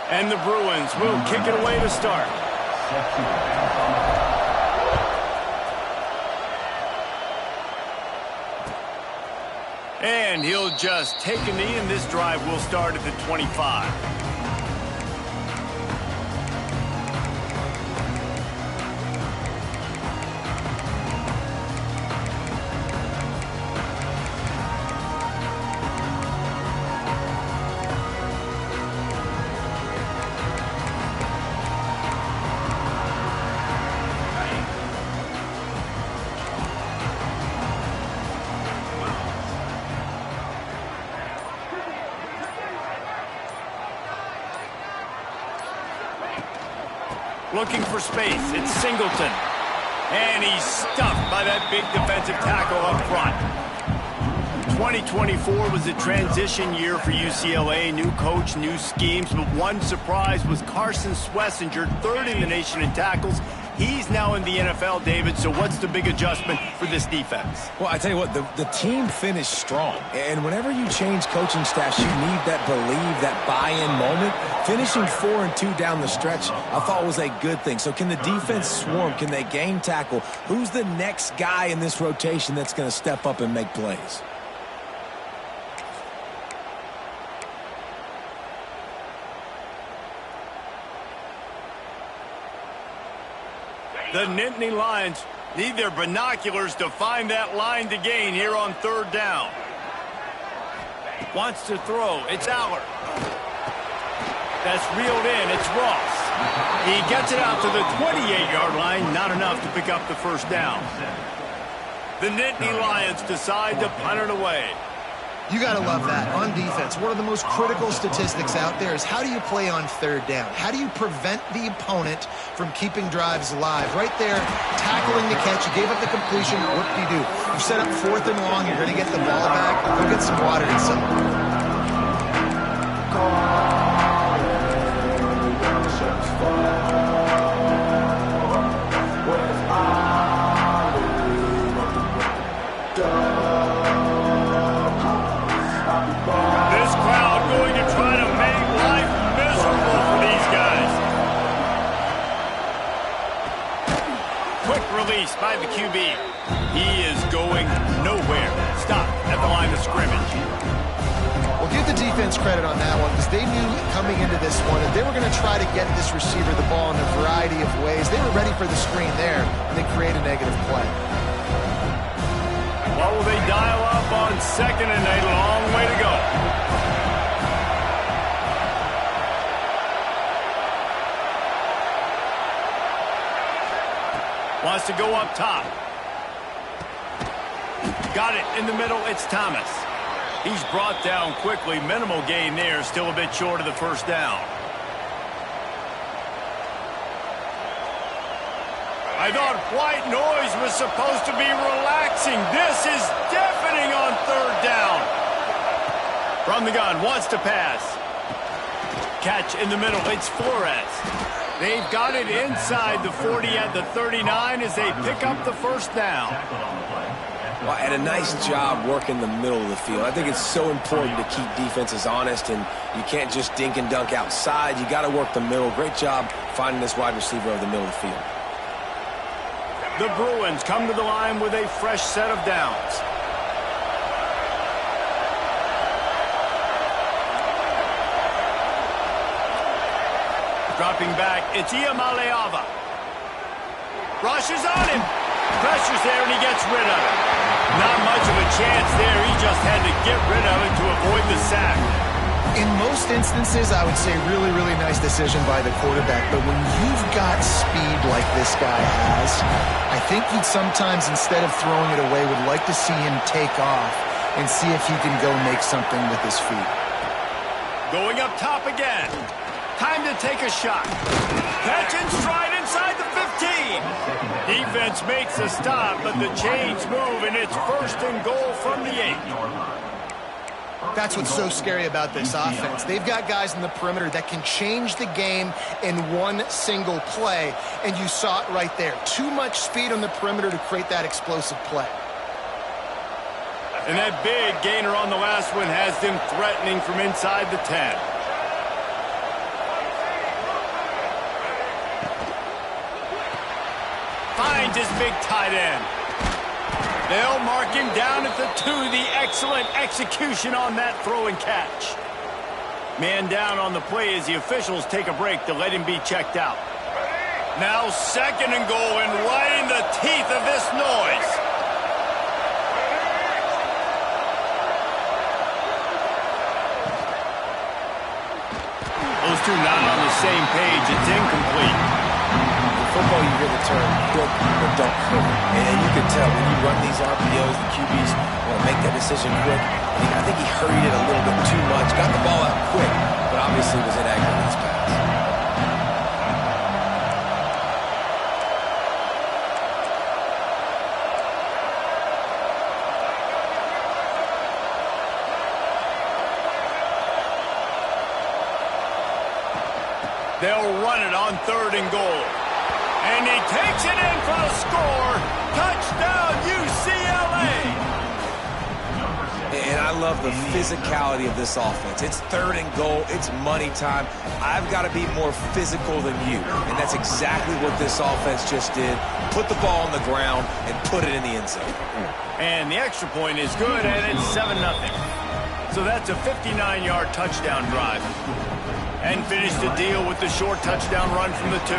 And the Bruins will kick it away to start. And he'll just take a knee, and this drive will start at the 25. Looking for space, it's Singleton. And he's stuffed by that big defensive tackle up front. 2024 was a transition year for UCLA. New coach, new schemes, but one surprise was Carson Schlesinger, third in the nation in tackles. He's now in the NFL, David, so what's the big adjustment for this defense? Well, I tell you what, the team finished strong. And whenever you change coaching staffs, you need that believe, that buy-in moment. Finishing 4-2 down the stretch, I thought was a good thing. So can the defense swarm? Can they gain tackle? Who's the next guy in this rotation that's going to step up and make plays? The Nittany Lions need their binoculars to find that line to gain here on third down. Wants to throw. It's Aller. That's reeled in. It's Ross. He gets it out to the 28-yard line. Not enough to pick up the first down. The Nittany Lions decide to punt it away. You got to love that. On defense, one of the most critical statistics out there is how do you play on third down? How do you prevent the opponent from keeping drives alive? Right there, tackling the catch. You gave up the completion. What do? You set up 4th and long. You're going to get the ball back. Go get some water and some. By the QB. He is going nowhere. Stop at the line of scrimmage. Well, give the defense credit on that one because they knew coming into this one that they were going to try to get this receiver the ball in a variety of ways. They were ready for the screen there, and they create a negative play. What will they dial up on second and a long way to go? Wants to go up top. Got it in the middle. It's Thomas. He's brought down quickly. Minimal gain there. Still a bit short of the first down. I thought white noise was supposed to be relaxing. This is deafening on third down. From the gun. Wants to pass. Catch in the middle. It's Flores. They've got it inside the 40 at the 39 as they pick up the first down. Well, and a nice job working the middle of the field. I think it's so important to keep defenses honest, and you can't just dink and dunk outside. You got to work the middle. Great job finding this wide receiver over the middle of the field. The Bruins come to the line with a fresh set of downs. Dropping back, it's Iamaleava. Rushes on him. Pressure's there, and he gets rid of it. Not much of a chance there. He just had to get rid of it to avoid the sack. In most instances, I would say really, really nice decision by the quarterback. But when you've got speed like this guy has, I think you'd sometimes, instead of throwing it away, would like to see him take off and see if he can go make something with his feet. Going up top again. Time to take a shot. Catch in stride inside the 15. Defense makes a stop, but the chains move, and it's 1st and goal from the 8. That's what's so scary about this offense. They've got guys in the perimeter that can change the game in one single play, and you saw it right there. Too much speed on the perimeter to create that explosive play. And that big gainer on the last one has them threatening from inside the 10. finds his big tight end. They'll mark him down at the 2. The excellent execution on that throw and catch. Man down on the play as the officials take a break to let him be checked out. Now 2nd and goal, and right in the teeth of this noise. Those two not on the same page. It's incomplete. In football, you hear the term quick but don't hurry. And you can tell when you run these RPOs, the QBs want to make that decision quick. I think he hurried it a little bit too much. Got the ball out quick, but obviously was inaccurate in his pass. They'll run it on 3rd and goal. And he takes it in for the score. Touchdown, UCLA. And I love the physicality of this offense. It's 3rd and goal. It's money time. I've got to be more physical than you. And that's exactly what this offense just did. Put the ball on the ground and put it in the end zone. And the extra point is good, and it's 7-0. So that's a 59-yard touchdown drive. And finish the deal with the short touchdown run from the 2.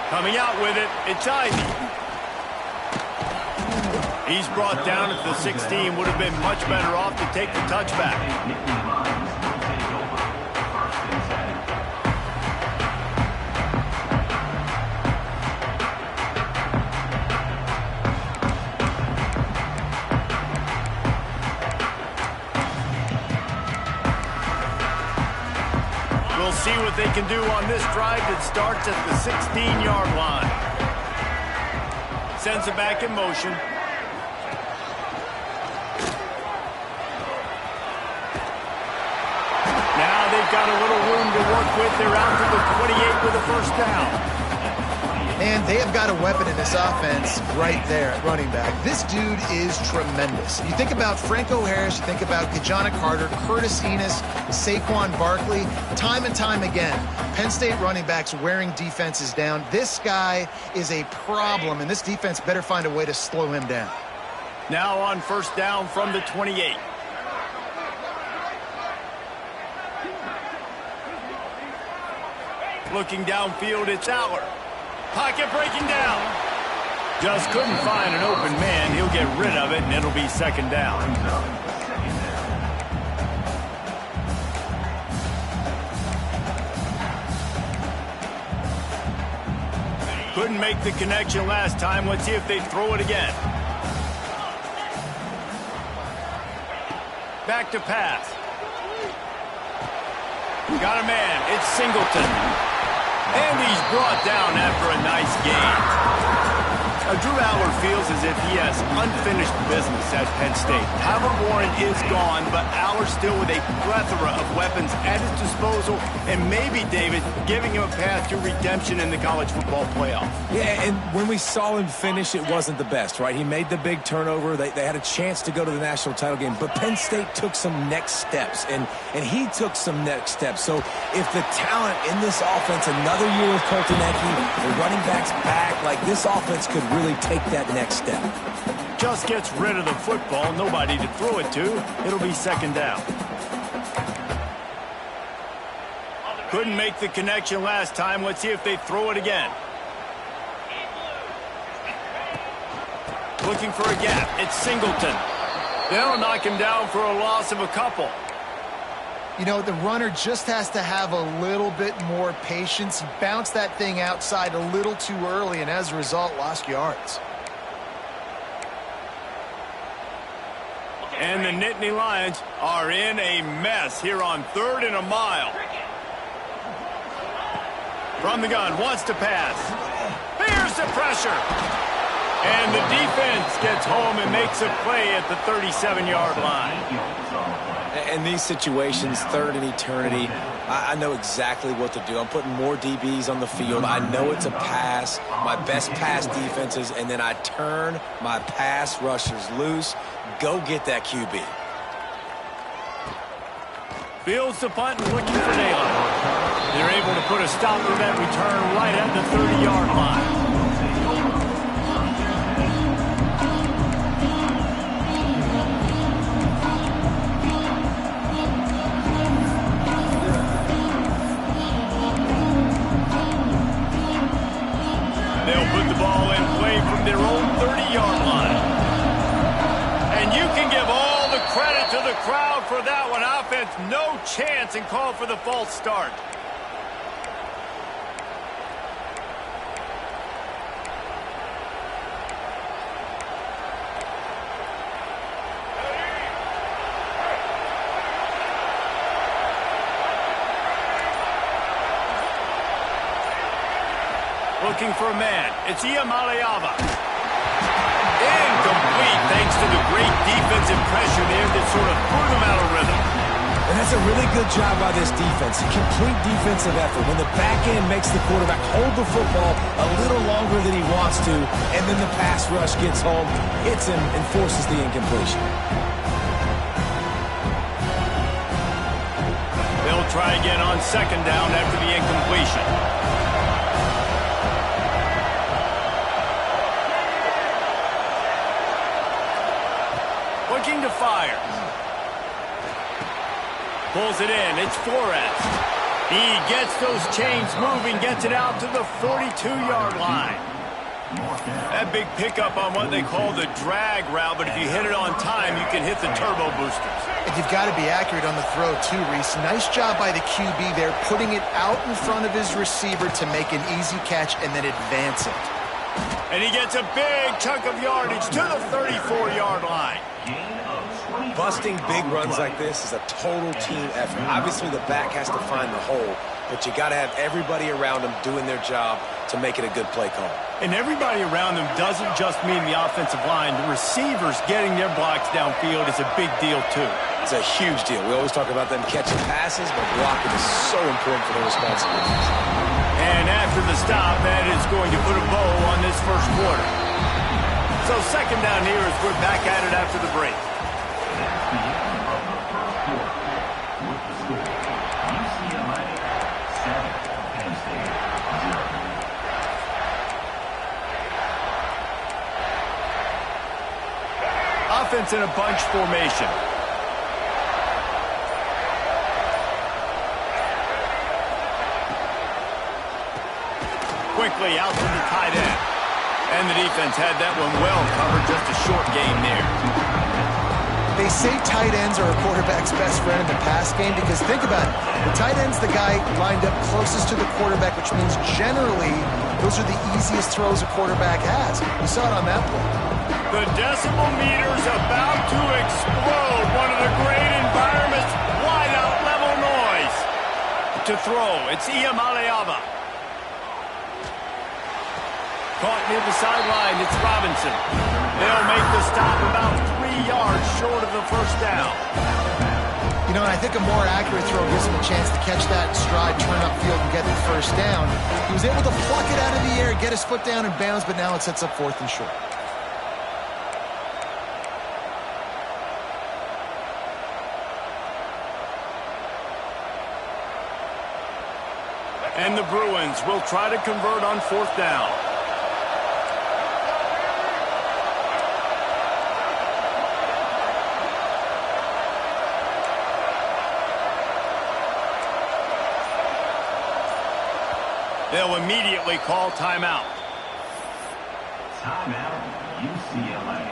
Coming out with it, it's Ivy. He's brought down at the 16. Would have been much better off to take the touchback. We'll see what they can do on this drive that starts at the 16-yard line. Sends it back in motion. Now they've got a little room to work with. They're out to the 28 with a 1st down. And they have got a weapon in this offense right there at running back. This dude is tremendous. You think about Franco Harris, you think about Kajana Carter, Curtis Enos, Saquon Barkley, time and time again, Penn State running backs wearing defenses down. This guy is a problem, and this defense better find a way to slow him down. Now on 1st down from the 28. Looking downfield, it's Aller. Pocket breaking down. Just couldn't find an open man. He'll get rid of it, and it'll be 2nd down. Couldn't make the connection last time. Let's see if they throw it again. Back to pass. Got a man. It's Singleton. And he's brought down after a nice gain. Drew Aller feels as if he has unfinished business at Penn State. Tyler Warren is gone, but Aller still with a plethora of weapons at his disposal, and maybe, David, giving him a path to redemption in the college football playoff. Yeah, and when we saw him finish, it wasn't the best, right? He made the big turnover. They had a chance to go to the national title game, but Penn State took some next steps, and he took some next steps. So if the talent in this offense, another year with Colton Ecke, the running backs back, like this offense could really take that next step. Just gets rid of the football, nobody to throw it to. It'll be 2nd down. Couldn't make the connection last time. Let's see if they throw it again. Looking for a gap. It's Singleton. They'll knock him down for a loss of a couple. You know, the runner just has to have a little bit more patience. He bounced that thing outside a little too early, and as a result, lost yards. And the Nittany Lions are in a mess here on 3rd and a mile. From the gun, wants to pass. Here's the pressure. And the defense gets home and makes a play at the 37-yard line. In these situations, 3rd and eternity, I know exactly what to do. I'm putting more DBs on the field. I know it's a pass, my best pass defenses, and then I turn my pass rushers loose. Go get that QB. Fields the punt and looking for daylight. They're able to put a stop to that return right at the 30-yard line. They'll put the ball in play from their own 30-yard line. And you can give all the credit to the crowd for that one. Offense, no chance, and call for the false start. Looking for a man. It's Iamaleava. Incomplete thanks to the great defensive pressure there that sort of threw them out of rhythm. And that's a really good job by this defense. A complete defensive effort. When the back end makes the quarterback hold the football a little longer than he wants to, and then the pass rush gets home, hits him, and forces the incompletion. They'll try again on second down after the incompletion. Looking to fire. Pulls it in. It's Flores. He gets those chains moving, gets it out to the 42-yard line. That big pickup on what they call the drag route, but if you hit it on time, you can hit the turbo boosters. And you've got to be accurate on the throw, too, Reese. Nice job by the QB there, putting it out in front of his receiver to make an easy catch and then advance it. And he gets a big chunk of yardage to the 34-yard line. Busting big runs like this is a total team effort. Obviously, the back has to find the hole, but you got to have everybody around them doing their job to make it a good play call. And everybody around them doesn't just mean the offensive line. The receivers getting their blocks downfield is a big deal, too. It's a huge deal. We always talk about them catching passes, but blocking is so important for their responsibilities. And after the stop, that is going to put a bow on this first quarter. So second down here as we're back at it after the break. Offense in a bunch formation. Quickly out to the tight end. And the defense had that one well covered, just a short gain there. They say tight ends are a quarterback's best friend in the pass game because think about it. The tight end's the guy lined up closest to the quarterback, which means generally those are the easiest throws a quarterback has. We saw it on that play. The decibel meter's about to explode. One of the great environments. Wide out level noise. To throw, it's Iamaleava. Caught near the sideline, it's Robinson. They'll make the stop about 3 yards short of the first down. You know, and I think a more accurate throw gives him a chance to catch that in stride, turn upfield, and get the first down. He was able to pluck it out of the air, get his foot down and bounds, but now it sets up fourth and short. And the Bruins will try to convert on fourth down. They'll immediately call timeout. Timeout, UCLA.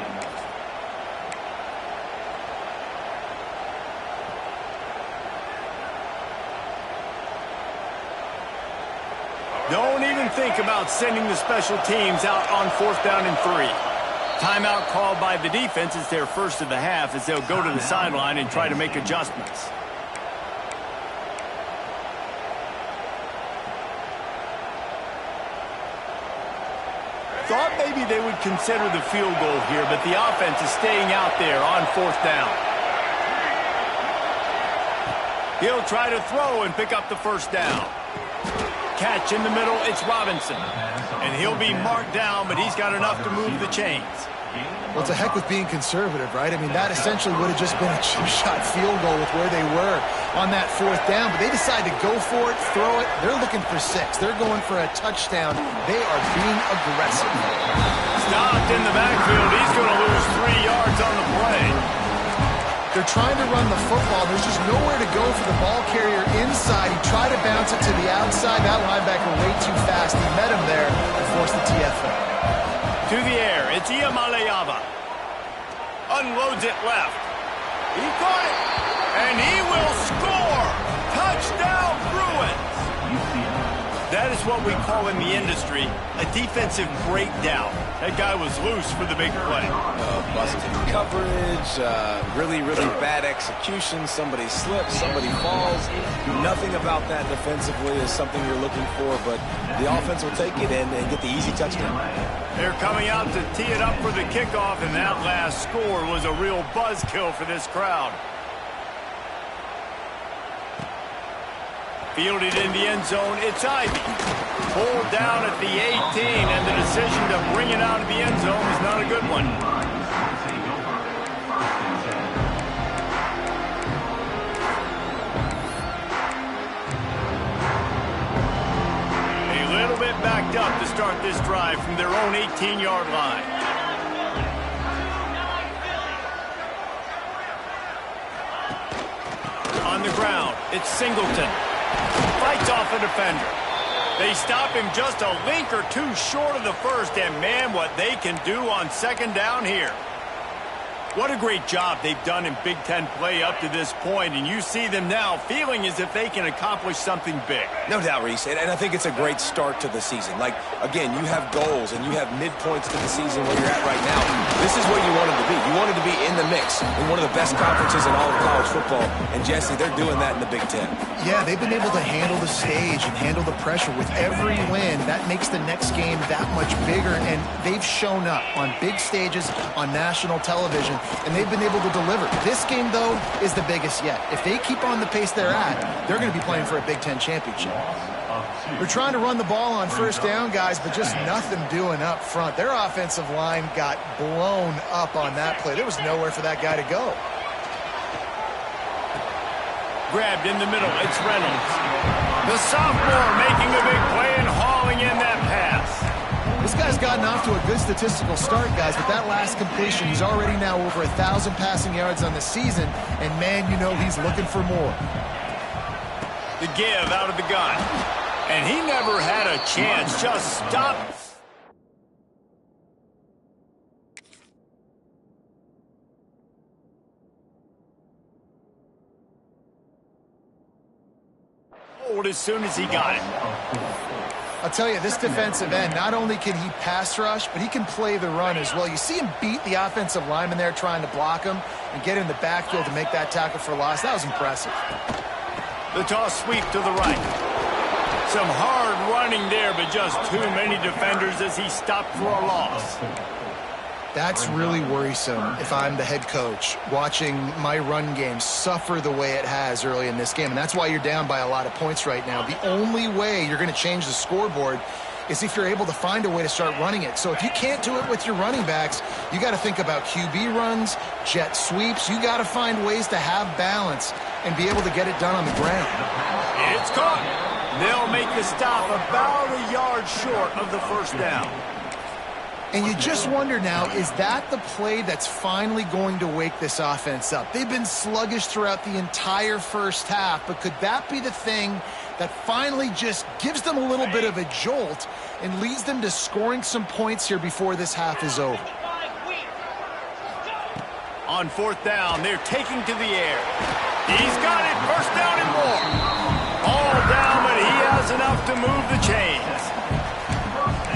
Don't even think about sending the special teams out on fourth down and 3. Timeout called by the defense is their first of the half as they'll go to the sideline and try to make adjustments. Thought maybe they would consider the field goal here, but the offense is staying out there on fourth down. He'll try to throw and pick up the first down. Catch in the middle, it's Robinson. And he'll be marked down, but he's got enough to move the chains. Well, to heck with being conservative, right? I mean, that essentially would have just been a chip shot field goal with where they were on that 4th down. But they decided to go for it, throw it. They're looking for 6. They're going for a touchdown. They are being aggressive. Stopped in the backfield. He's going to lose 3 yards on the play. They're trying to run the football. There's just nowhere to go for the ball carrier inside. He tried to bounce it to the outside. That linebacker way too fast. He met him there and forced the TFL. To the air, it's Iamaleava. Unloads it left. He caught it, and he will score. Touchdown, Bruins. That is what we call in the industry a defensive breakdown. That guy was loose for the big play. Busted coverage, really bad execution. Somebody slips, somebody falls. Nothing about that defensively is something you're looking for, but the offense will take it and get the easy touchdown. They're coming out to tee it up for the kickoff, and that last score was a real buzzkill for this crowd. Fielded in the end zone, it's Ivy. Pulled down at the 18, and the decision to bring it out of the end zone is not a good one. A little bit backed up to start this drive from their own 18-yard line. On the ground, it's Singleton. Fights off a defender. They stop him just a link or two short of the first, and man, what they can do on 2nd down here. What a great job they've done in Big Ten play up to this point, and you see them now feeling as if they can accomplish something big. No doubt, Reese, and I think it's a great start to the season. Like, again, you have goals and you have midpoints to the season where you're at right now. This is where you wanted to be. You wanted to be in the mix in one of the best conferences in all of college football, and Jesse, they're doing that in the Big Ten. Yeah, they've been able to handle the stage and handle the pressure. With every win, that makes the next game that much bigger, and they've shown up on big stages on national television, and they've been able to deliver. This game, though, is the biggest yet. If they keep on the pace they're at, they're going to be playing for a Big Ten championship. They're trying to run the ball on 1st down, guys, but just nothing doing up front. Their offensive line got blown up on that play. There was nowhere for that guy to go. Grabbed in the middle, it's Reynolds. The sophomore making a big play and hauling in that pass. This guy's gotten off to a good statistical start, guys, but that last completion, he's already now over 1,000 passing yards on the season, and man, you know he's looking for more. The give out of the gun. And he never had a chance. Just stop. As soon as he got it. I'll tell you, this defensive end, not only can he pass rush, but he can play the run as well. You see him beat the offensive lineman there trying to block him and get in the backfield to make that tackle for loss. That was impressive. The toss sweep to the right. Some hard running there, but just too many defenders as he stopped for a loss. That's really worrisome if I'm the head coach, watching my run game suffer the way it has early in this game. And that's why you're down by a lot of points right now. The only way you're going to change the scoreboard is if you're able to find a way to start running it. So if you can't do it with your running backs, you got to think about QB runs, jet sweeps. You got to find ways to have balance and be able to get it done on the ground. It's caught. They'll make the stop about a yard short of the 1st down. And you just wonder now, is that the play that's finally going to wake this offense up? They've been sluggish throughout the entire 1st half, but could that be the thing that finally just gives them a little bit of a jolt and leads them to scoring some points here before this half is over? On 4th down, they're taking to the air. He's got it, 1st down and more. All down, but he has enough to move the chains.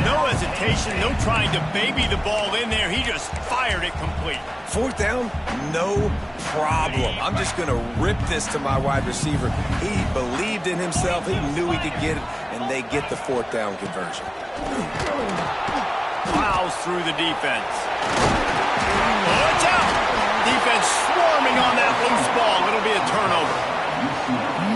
No hesitation, no trying to baby the ball in there. He just fired it complete. 4th down, no problem. I'm just going to rip this to my wide receiver. He believed in himself. He knew he could get it, and they get the 4th down conversion. Plows through the defense. Watch out! Defense swarming on that loose ball. It'll be a turnover.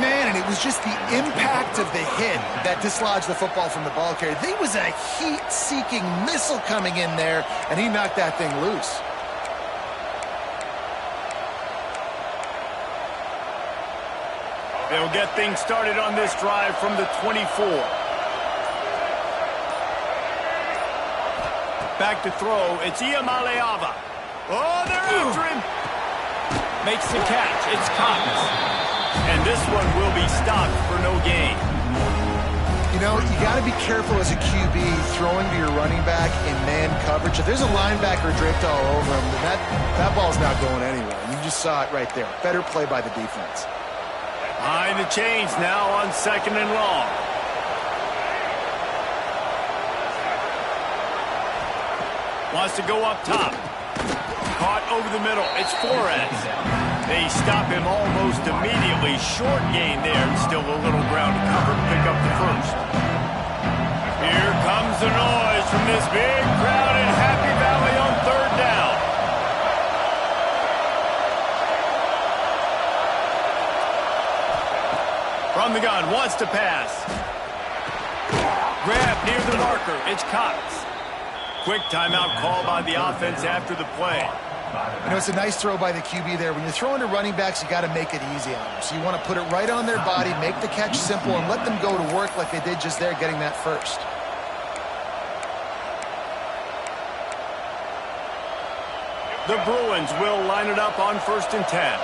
Man, and it was just the impact of the hit that dislodged the football from the ball carrier. There was a heat-seeking missile coming in there, and he knocked that thing loose. They'll get things started on this drive from the 24. Back to throw. It's Iamaleava. Oh, they're after him. Makes the catch. It's Cox. And this one will be stopped for no gain. You know, you got to be careful as a QB throwing to your running back in man coverage. If there's a linebacker draped all over him, then that ball's not going anywhere. You just saw it right there. Better play by the defense. Behind the chains now on 2nd and long. Wants to go up top. Caught over the middle. It's Flores. They stop him almost immediately. Short gain there, and still a little ground to cover to pick up the first. Here comes the noise from this big crowd in Happy Valley on 3rd down. From the gun, wants to pass. Grab near the marker. It's Cox. Quick timeout call by the offense after the play. You know, it's a nice throw by the QB there. When you're throwing to running backs, you got to make it easy on them. So you want to put it right on their body, make the catch simple, and let them go to work like they did just there, getting that first. The Bruins will line it up on 1st and 10.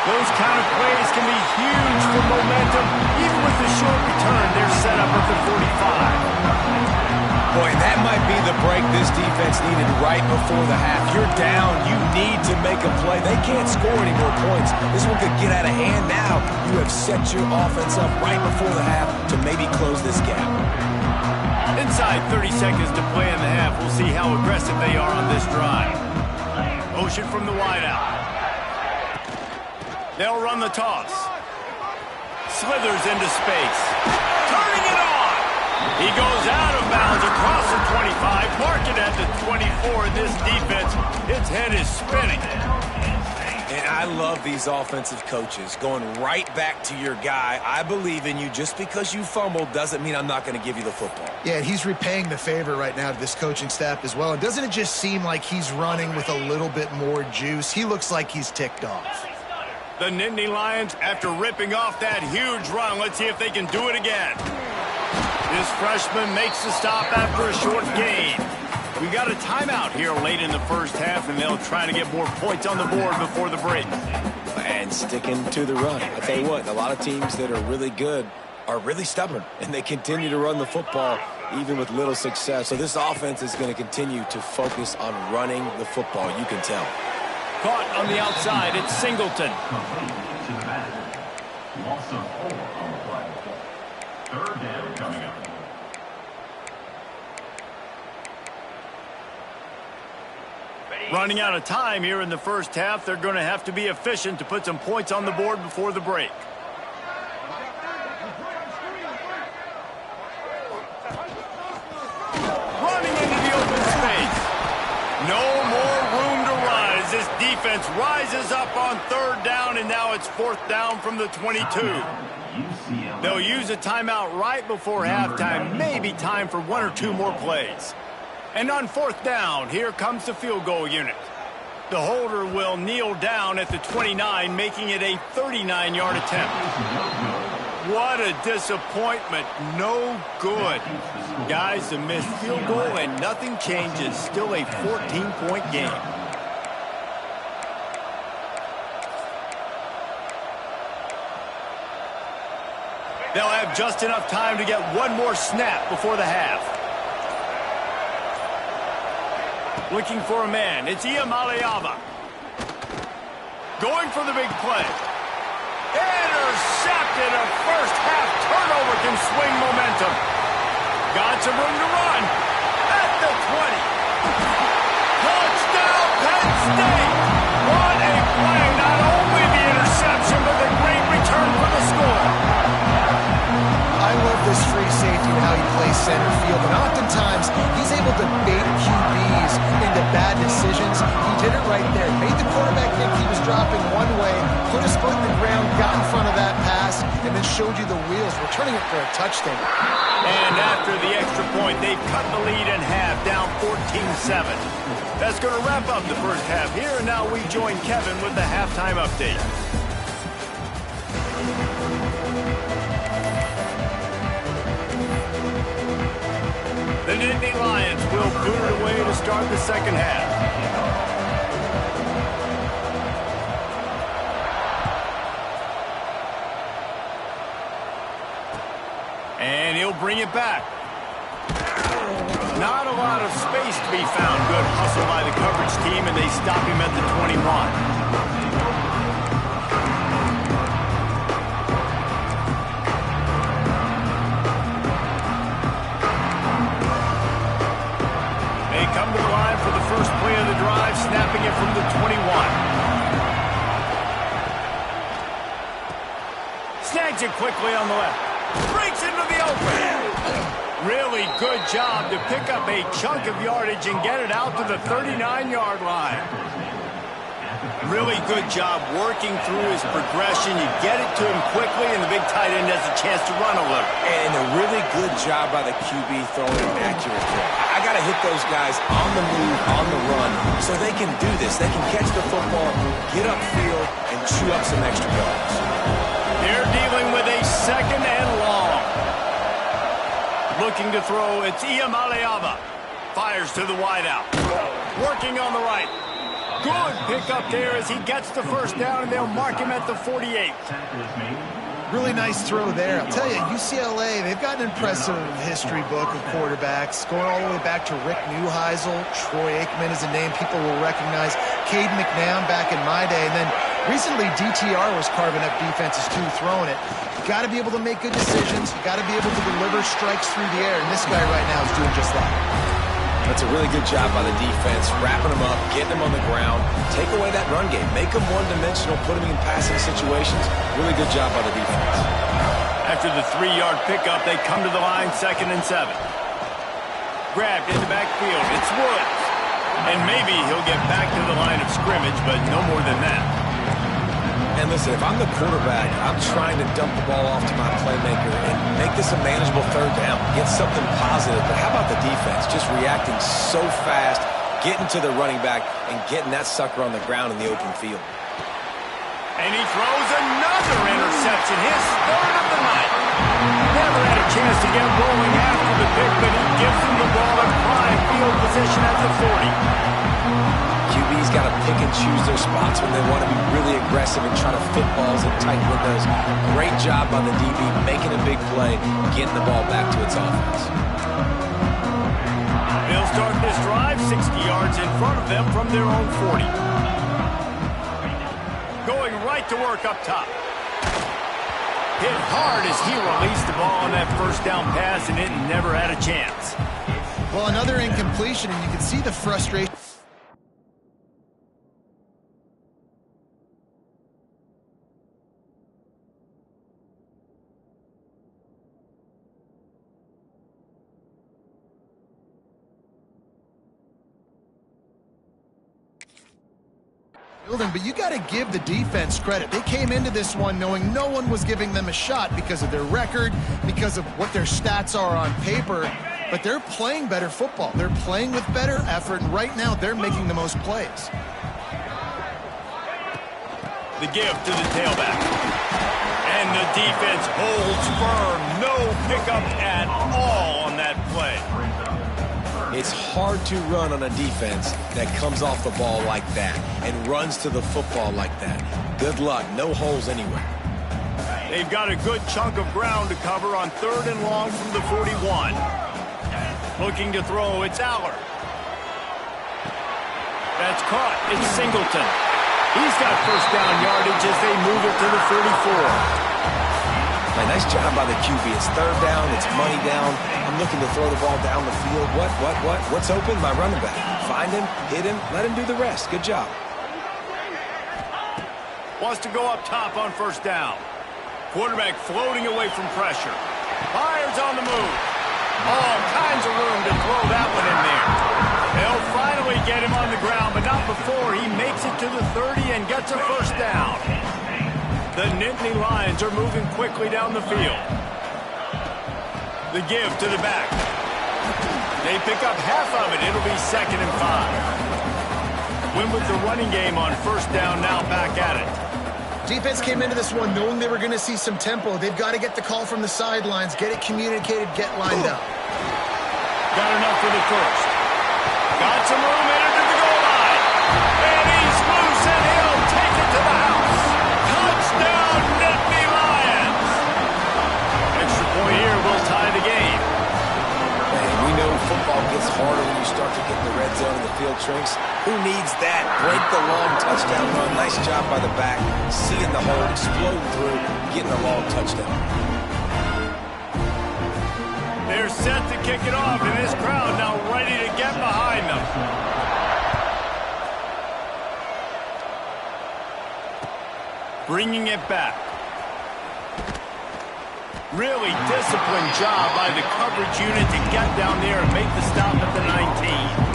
Those kind of plays can be huge for momentum. Even with the short return, they're set up at the 45. Boy, that might be the break this defense needed right before the half. You're down. You need to make a play. They can't score any more points. This one could get out of hand now. You have set your offense up right before the half to maybe close this gap. Inside 30 seconds to play in the half. We'll see how aggressive they are on this drive. Motion from the wideout. They'll run the toss. Slithers into space. Turning it on. He goes out of bounds across the 25. Mark it at the 24. This defense, its head is spinning. And I love these offensive coaches going right back to your guy. I believe in you. Just because you fumbled doesn't mean I'm not going to give you the football. Yeah, he's repaying the favor right now to this coaching staff as well. And doesn't it just seem like he's running with a little bit more juice? He looks like he's ticked off. The Nittany Lions, after ripping off that huge run, let's see if they can do it again. This freshman makes the stop after a short gain. We got a timeout here late in the first half, and they'll try to get more points on the board before the break. And sticking to the run. I tell you what, a lot of teams that are really good are really stubborn, and they continue to run the football even with little success. So this offense is going to continue to focus on running the football. You can tell. Caught on the outside, it's Singleton. Loss of 4 on the play. 3rd down coming up. Running out of time here in the first half. They're going to have to be efficient to put some points on the board before the break. Running into the open space. No more room to rise. This defense rises up on 3rd down, and now it's 4th down from the 22. They'll use a timeout right before halftime. Maybe time for 1 or 2 more plays. And on 4th down, here comes the field goal unit. The holder will kneel down at the 29, making it a 39-yard attempt. What a disappointment. No good. Guys, a missed field goal and nothing changes. Still a 14-point game. They'll have just enough time to get one more snap before the half. Looking for a man. It's Iamaleava. Going for the big play. Intercepted. A first half turnover can swing momentum. Got some room to run. At the 20. Touchdown, Penn State. What a play. Not only the interception, but the great return for the score. I love this free safety and how how he plays center field. And oftentimes, he's able to bait QBs into bad decisions. He did it right there. Made the quarterback think he was dropping one way, put his foot in the ground, got in front of that pass, and then showed you the wheels, returning it for a touchdown. And after the extra point, they've cut the lead in half, down 14-7. That's going to wrap up the first half here, and now we join Kevin with the halftime update. The Nittany Lions will boot it away to start the second half. And he'll bring it back. Not a lot of space to be found. Good hustle by the coverage team, and they stop him at the 21. First play of the drive, snapping it from the 21. Snags it quickly on the left. Breaks into the open. Really good job to pick up a chunk of yardage and get it out to the 39-yard line. Really good job working through his progression. You get it to him quickly, and the big tight end has a chance to run a little. And a really good job by the QB throwing an accurate throw. I got to hit those guys on the move, on the run, so they can do this. They can catch the football, get upfield, and chew up some extra yards. They're dealing with a second and long. Looking to throw, it's Iamaleava. Fires to the wideout. Working on the right. Good pickup there as he gets the first down, and they'll mark him at the 48. Really nice throw there. I'll tell you, UCLA, they've got an impressive history book of quarterbacks, going all the way back to Rick Neuheisel. Troy Aikman is a name people will recognize. Cade McNown back in my day. And then recently, DTR was carving up defenses too, throwing it. You got to be able to make good decisions. You got to be able to deliver strikes through the air. And this guy right now is doing just that. That's a really good job by the defense, wrapping them up, getting them on the ground, take away that run game, make them one-dimensional, put them in passing situations. Really good job by the defense. After the 3-yard pickup, they come to the line, 2nd and 7. Grabbed in the backfield, it's Woods. And maybe he'll get back to the line of scrimmage, but no more than that. And listen, if I'm the quarterback, I'm trying to dump the ball off to my playmaker and make this a manageable third down, get something positive. But how about the defense? Just reacting so fast, getting to the running back, and getting that sucker on the ground in the open field. And he throws another interception, his third of the night. Never had a chance to get rolling after the pick, but he gives him the ball in prime field position at the 40. QB's got to pick and choose their spots when they want to be really aggressive and try to fit balls in tight windows. Great job by the DB, making a big play, getting the ball back to its offense. They'll start this drive 60 yards in front of them from their own 40. Going right to work up top. Hit hard as he released the ball on that first down pass, and it never had a chance. Well, another incompletion, and you can see the frustration. But you got to give the defense credit. They came into this one knowing no one was giving them a shot because of their record, because of what their stats are on paper. But they're playing better football. They're playing with better effort, and right now they're making the most plays. The give to the tailback. And the defense holds firm. No pickup at all on that play. It's hard to run on a defense that comes off the ball like that and runs to the football like that. Good luck. No holes anywhere. They've got a good chunk of ground to cover on 3rd and long from the 41. Looking to throw, it's Aller. That's caught. It's Singleton. He's got first down yardage as they move it to the 34. Nice job by the QB. It's 3rd down. It's money down. I'm looking to throw the ball down the field. What? What's open? My running back. Find him, hit him, let him do the rest. Good job. Wants to go up top on first down. Quarterback floating away from pressure. Fires on the move. All kinds of room to throw that one in there. They'll finally get him on the ground, but not before he makes it to the 30 and gets a first down. The Nittany Lions are moving quickly down the field. The give to the back. They pick up half of it. It'll be 2nd and 5. Win with the running game on first down, now back at it. Defense came into this one knowing they were going to see some tempo. They've got to get the call from the sidelines, get it communicated, get lined up. Got enough for the first. Got some room headed to the goal line. And he's loose, and he'll take it to the house. Touchdown, Nittany Lions. Extra point here will tie the game. Man, we know football gets harder when you start to get in the red zone and the field shrinks. Who needs that? Break the long touchdown run. Nice job by the back. Seeing the hole, exploding through, getting a long touchdown. They're set to kick it off, and this crowd now ready to get behind them. Bringing it back. Really disciplined job by the coverage unit to get down there and make the stop at the 19.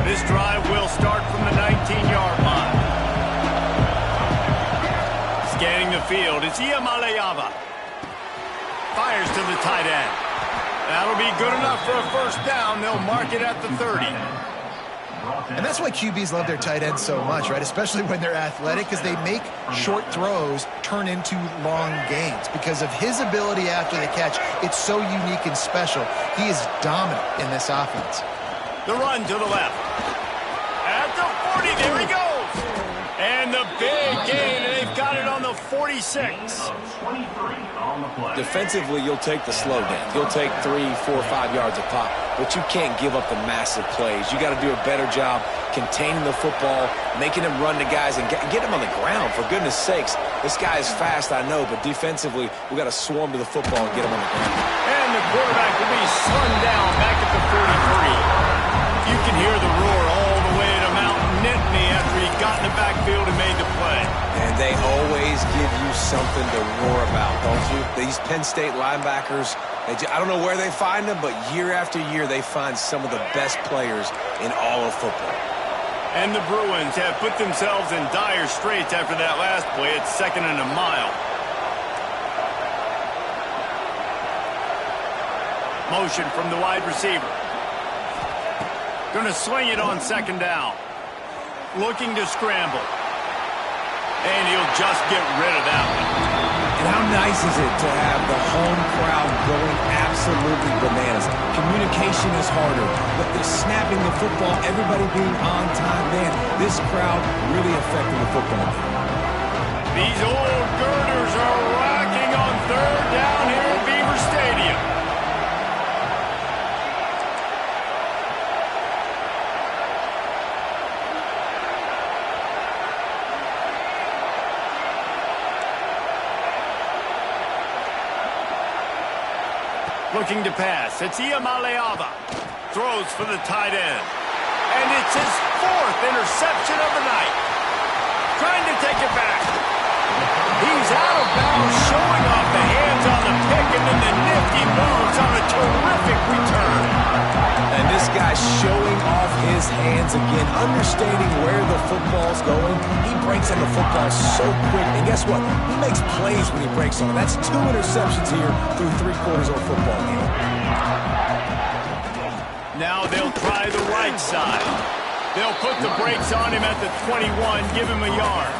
This drive will start from the 19-yard line. Scanning the field, it's Iamaleava. Fires to the tight end. That'll be good enough for a first down. They'll mark it at the 30. And that's why QBs love their tight ends so much, right? Especially when they're athletic, because they make short throws turn into long gains. Because of his ability after the catch, it's so unique and special. He is dominant in this offense. The run to the left. At the 40, there he goes. And the big gain, and they've got it on the 46. Defensively, you'll take the slow down. You'll take 3, 4, 5 yards a pop, but you can't give up the massive plays. You got to do a better job containing the football, making him run to guys, and get him on the ground. For goodness sakes, this guy is fast, I know, but defensively, we got to swarm to the football and get him on the ground. And the quarterback will be slung down back at the 43. You can hear the roar all the way to Mount Nittany after he got in the backfield and made the play. And they always give you something to roar about, don't you? These Penn State linebackers, I don't know where they find them, but year after year they find some of the best players in all of football. And the Bruins have put themselves in dire straits after that last play. It's 2nd and a mile. Motion from the wide receiver. Going to swing it on 2nd down. Looking to scramble. And he'll just get rid of that one. And how nice is it to have the home crowd going absolutely bananas? Communication is harder, but the snapping the football, everybody being on time, man, this crowd really affecting the football game. These old girders are rocking on 3rd down here at Beaver Stadium. Looking to pass. It's Iamaleava. Throws for the tight end. And it's his 4th interception of the night. Trying to take it back. He's out of bounds, showing off the hands on the pick, and then the nifty moves on a terrific return. And this guy's showing off his hands again, understanding where the football's going. He breaks on the football so quick, and guess what? He makes plays when he breaks on it. That's 2 interceptions here through 3/4 of a football game. Now they'll try the right side. They'll put the brakes on him at the 21, give him a yard.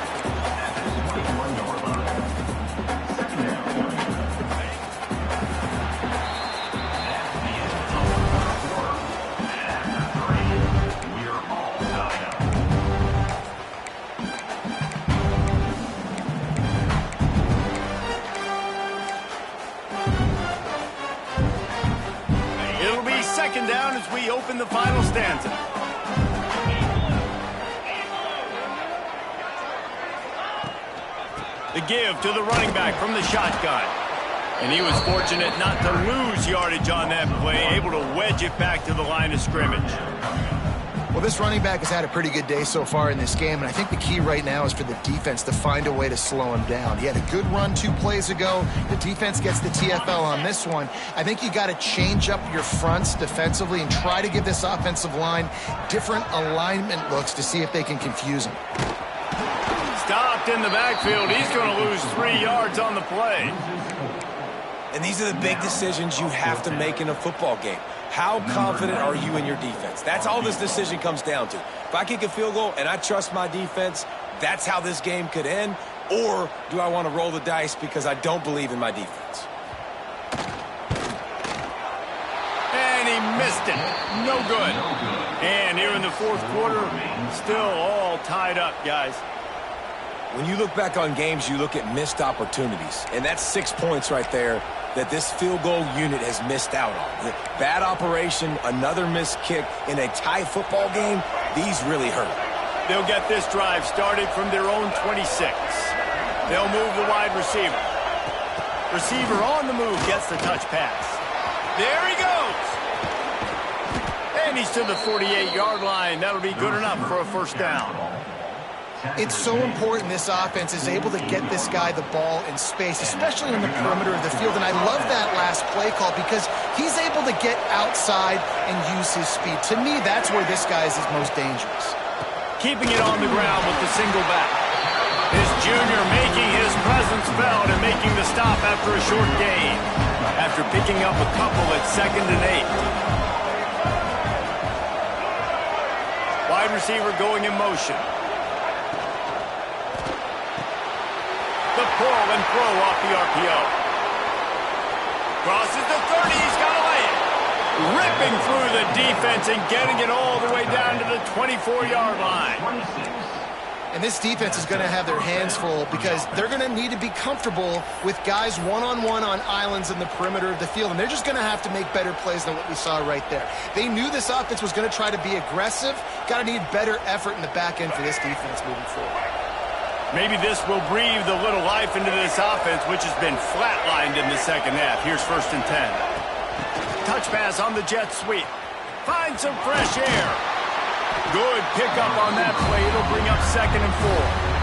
Down as we open the final stanza. The give to the running back from the shotgun. And he was fortunate not to lose yardage on that play, able to wedge it back to the line of scrimmage. Well, this running back has had a pretty good day so far in this game, and I think the key right now is for the defense to find a way to slow him down. He had a good run 2 plays ago. The defense gets the TFL on this one. I think you got to change up your fronts defensively and try to give this offensive line different alignment looks to see if they can confuse him. Stopped in the backfield. He's going to lose 3 yards on the play. And these are the big decisions you have to make in a football game. How confident are you in your defense? That's all this decision comes down to. If I kick a field goal and I trust my defense, that's how this game could end. Or do I want to roll the dice because I don't believe in my defense? And he missed it. No good. And here in the 4th quarter, still all tied up, guys. When you look back on games, you look at missed opportunities. And that's 6 points right there that this field goal unit has missed out on. Bad operation, another missed kick in a tie football game, these really hurt. They'll get this drive started from their own 26. They'll move the wide receiver. Receiver on the move gets the touch pass. There he goes. And he's to the 48-yard line. That'll be good enough for a first down. It's so important this offense is able to get this guy the ball in space, especially on the perimeter of the field. And I love that last play call because he's able to get outside and use his speed. To me, that's where this guy is his most dangerous. Keeping it on the ground with the single back. His junior making his presence felt and making the stop after a short gain. After picking up a couple at 2nd and 8. Wide receiver going in motion. The pull and throw off the RPO. Crosses the 30, he's got to lay it. Ripping through the defense and getting it all the way down to the 24-yard line. And this defense is going to have their hands full because they're going to need to be comfortable with guys one-on-one on islands in the perimeter of the field. And they're just going to have to make better plays than what we saw right there. They knew this offense was going to try to be aggressive. Got to need better effort in the back end for this defense moving forward. Maybe this will breathe a little life into this offense, which has been flatlined in the 2nd half. Here's 1st and 10. Touch pass on the jet sweep. Find some fresh air. Good pickup on that play. It'll bring up 2nd and 4.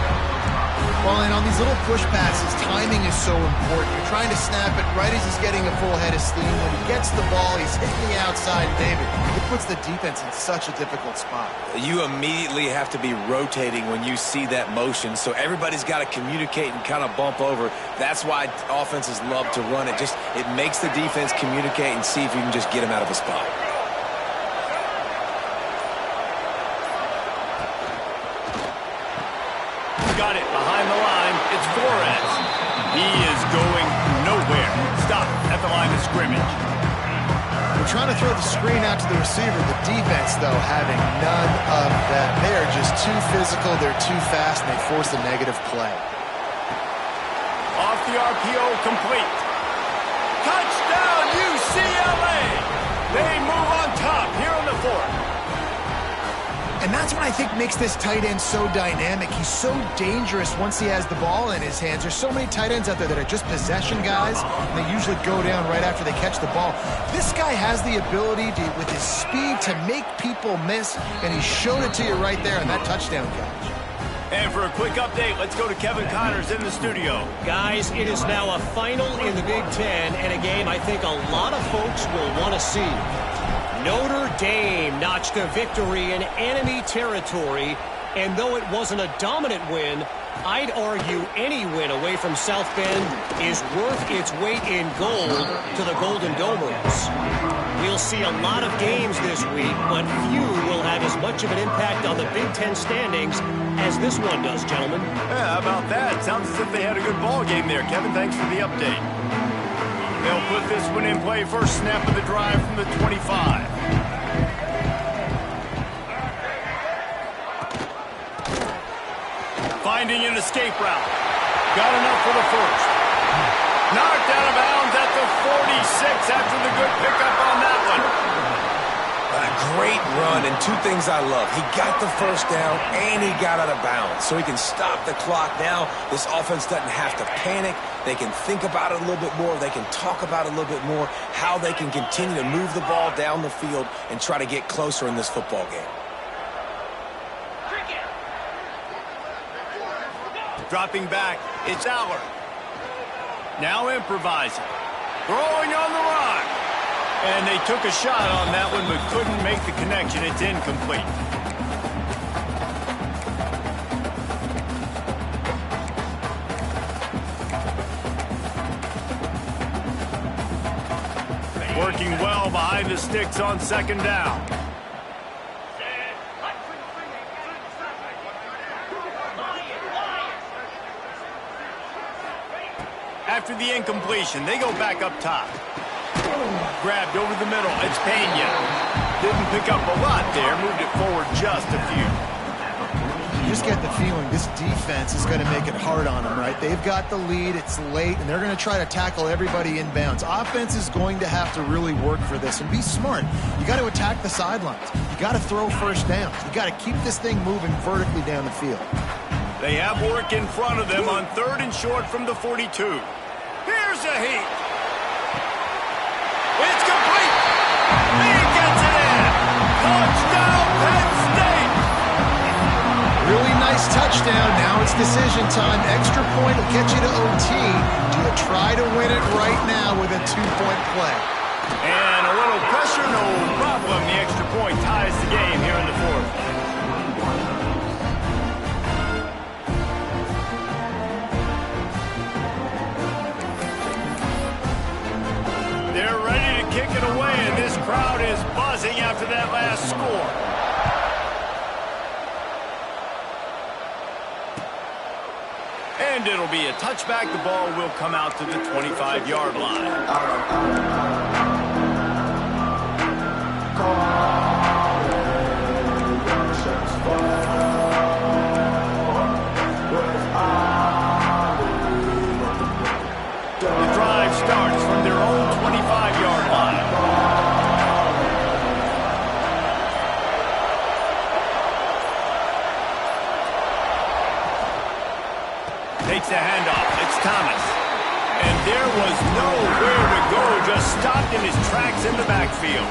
Well, and on these little push passes, timing is so important. You're trying to snap it right as he's getting a full head of steam. When he gets the ball, he's hitting the outside, David. It puts the defense in such a difficult spot. You immediately have to be rotating when you see that motion, so everybody's got to communicate and kind of bump over. That's why offenses love to run it. It makes the defense communicate and see if you can just get him out of a spot. Got it behind the line. It's Flores. He is going nowhere. Stop at the line of scrimmage. We're trying to throw the screen out to the receiver. The defense, though, having none of that. They are just too physical. They're too fast, and they force a negative play. Off the RPO, complete. Touchdown, UCLA. They move on top here in the 4th. And that's what I think makes this tight end so dynamic. He's so dangerous once he has the ball in his hands. There's so many tight ends out there that are just possession guys, and they usually go down right after they catch the ball. This guy has the ability to, with his speed, to make people miss, and he showed it to you right there in that touchdown catch. And for a quick update, let's go to Kevin Connors in the studio. Guys, it is now a final in the Big Ten, and a game I think a lot of folks will want to see. Notre Dame notched a victory in enemy territory, and though it wasn't a dominant win, I'd argue any win away from South Bend is worth its weight in gold to the Golden Domers. We'll see a lot of games this week, but few will have as much of an impact on the Big Ten standings as this one does, gentlemen. Yeah, how about that? Sounds as if they had a good ball game there. Kevin, thanks for the update. They'll put this one in play. First snap of the drive from the 25. Finding an escape route. Got enough for the first. Knocked out of bounds at the 46 after the good pickup on that one. great run, and two things I love. He got the first down, and he got out of bounds, so he can stop the clock. Now, this offense doesn't have to panic. They can think about it a little bit more. They can talk about it a little bit more, how they can continue to move the ball down the field and try to get closer in this football game. Dropping back, it's Aller. Now improvising. Throwing on the run. And they took a shot on that one, but couldn't make the connection. It's incomplete. Working well behind the sticks on second down. After the incompletion, they go back up top. Grabbed over the middle. It's Pena. Didn't pick up a lot there. Moved it forward just a few. You just get the feeling this defense is going to make it hard on them, right? They've got the lead. It's late, and they're going to try to tackle everybody inbounds. Offense is going to have to really work for this and be smart. You got to attack the sidelines. You got to throw first downs. You got to keep this thing moving vertically down the field. They have work in front of them on 3rd and short from the 42. Here's a heat. It's complete. He gets it in. Touchdown, Penn State. Really nice touchdown. Now it's decision time. Extra point will get you to OT. Do you try to win it right now with a 2-point play? And a little pressure, no problem. The extra point ties the game here in the 4th. They're ready to kick it away, and this crowd is buzzing after that last score. And it'll be a touchback. The ball will come out to the 25-yard line. The drive starts from their own 25-yard line. Takes the handoff. It's Thomas. And there was nowhere to go. Just stopped in his tracks in the backfield.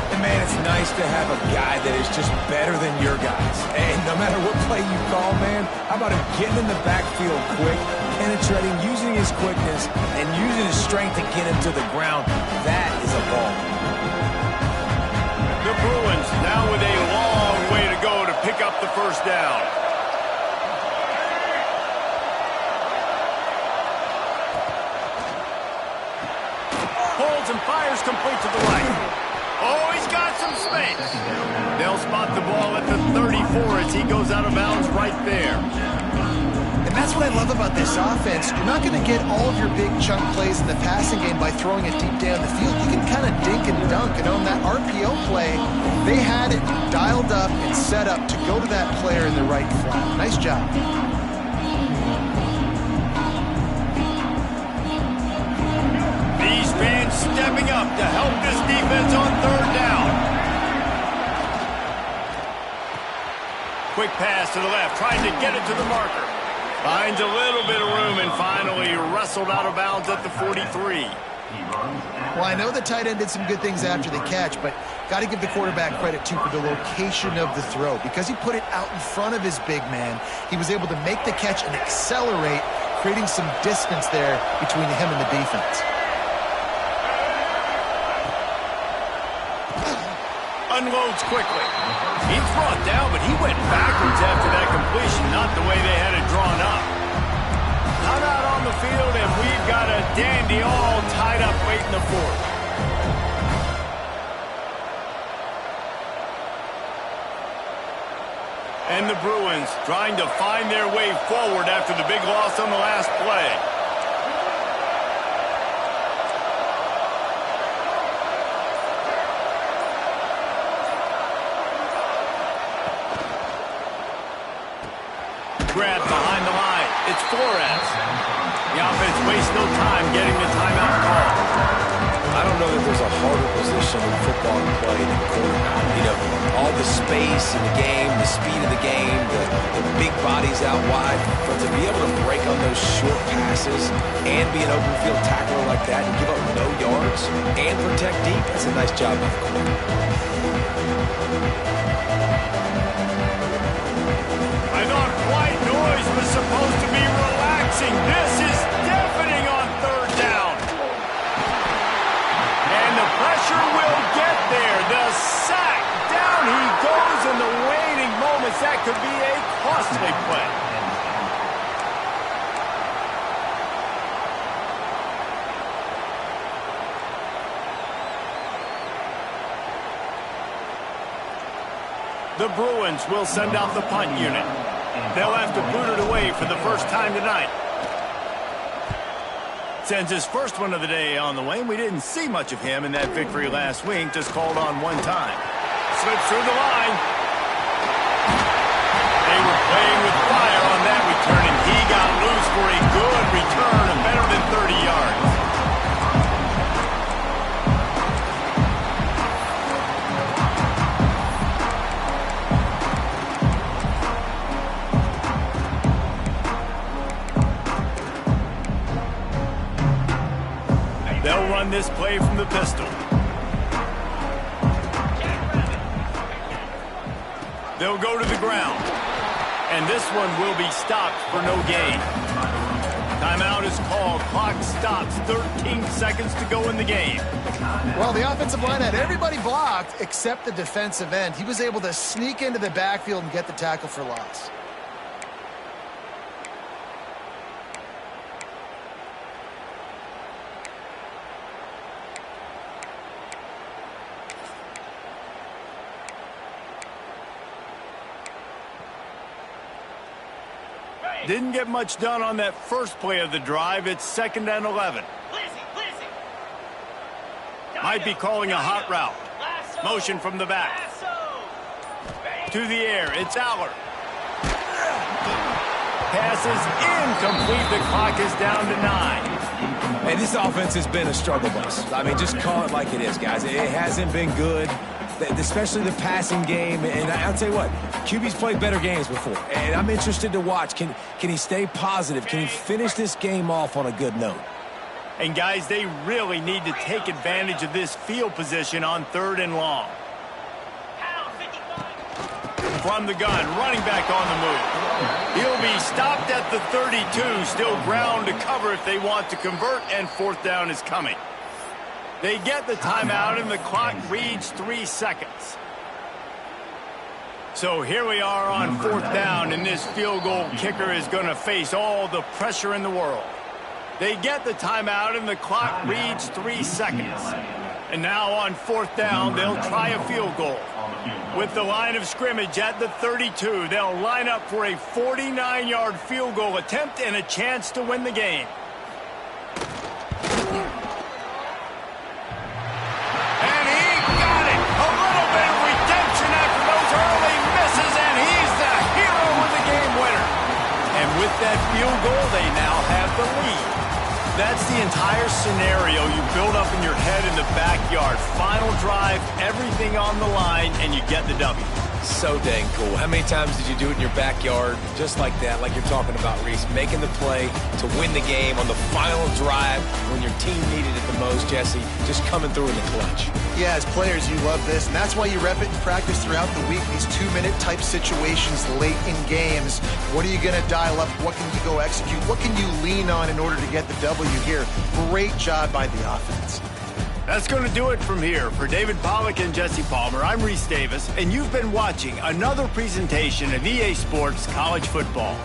And man, it's nice to have a guy that is just better than your guys. And no matter what play you call, man, how about him getting in the backfield quick, penetrating, using his quickness, and using his strength to get him to the ground? That is a ball. The Bruins now with a long way to go to pick up the first down. Holds and fires complete to the right. Oh, he's got some space. They'll spot the ball at the 34 as he goes out of bounds right there. And that's what I love about this offense. You're not going to get all of your big chunk plays in the passing game by throwing it deep down the field. You can kind of dink and dunk. And on that RPO play, they had it dialed up and set up to go to that player in the right flat. Nice job. These fans stepping up to help this defense on 3rd down. Quick pass to the left, trying to get it to the marker. Finds a little bit of room and finally wrestled out of bounds at the 43. Well, I know the tight end did some good things after the catch, but got to give the quarterback credit, too, for the location of the throw. Because he put it out in front of his big man, he was able to make the catch and accelerate, creating some distance there between him and the defense. Unloads quickly. He's brought down, but he went backwards after that completion, not the way they had it drawn up. Time out on the field, and we've got a dandy all tied up late in the 4th. And the Bruins trying to find their way forward after the big loss on the last play. Grab behind the line. It's Flores. The offense wastes no time getting the timeout call. I don't know that there's a harder position in football to play than quarterback. You know, all the space in the game, the speed of the game, the big bodies out wide. But to be able to break on those short passes and be an open field tackler like that and give up no yards and protect deep, that's a nice job by the quarterback. I thought white noise was supposed to be relaxing. This is deafening on third down. And the pressure will get there. The sack. Down he goes in the waning moments. That could be a costly play. The Bruins will send out the punt unit. They'll have to boot it away for the first time tonight. Sends his first one of the day on the way, and we didn't see much of him in that victory last week, just called on one time. Slips through the line. They were playing with fire on that return, and he got loose for a good return of better than 30 yards. They'll run this play from the pistol. They'll go to the ground. And this one will be stopped for no gain. Timeout is called. Clock stops. 13 seconds to go in the game. Well, the offensive line had everybody blocked except the defensive end. He was able to sneak into the backfield and get the tackle for loss. Didn't get much done on that first play of the drive. It's 2nd and 11. Might be calling a hot route. Motion from the back. To the air. It's Aller. Pass is incomplete. The clock is down to 9. Hey, this offense has been a struggle bus. I mean, just call it like it is, guys. It hasn't been good, especially the passing game. And I'll tell you what, QB's played better games before. And I'm interested to watch. Can he stay positive? Can he finish this game off on a good note? And, guys, they really need to take advantage of this field position on 3rd and long. From the gun, running back on the move. He'll be stopped at the 32. Still ground to cover if they want to convert, and 4th down is coming. They get the timeout, and the clock reads 3 seconds. So here we are on 4th down, and this field goal kicker is going to face all the pressure in the world. They get the timeout, and the clock reads 3 seconds. And now on 4th down, they'll try a field goal. With the line of scrimmage at the 32, they'll line up for a 49-yard field goal attempt and a chance to win the game. And he got it! A little bit of redemption after those early misses, and he's the hero with the game winner. And with that field goal, they now have the lead. That's the entire scenario you build up in your head in the backyard. Final drive, everything on the line, and you get the W. So dang cool. How many times did you do it in your backyard just like that, like you're talking about, Reese? Making the play to win the game on the final drive when your team needed it the most, Jesse. Just coming through in the clutch. Yeah, as players, you love this, and that's why you rep it in practice throughout the week, these 2-minute type situations late in games. What are you going to dial up? What can you go execute? What can you lean on in order to get the W here? Great job by the offense. That's going to do it from here. For David Pollack and Jesse Palmer, I'm Reese Davis, and you've been watching another presentation of EA Sports College Football.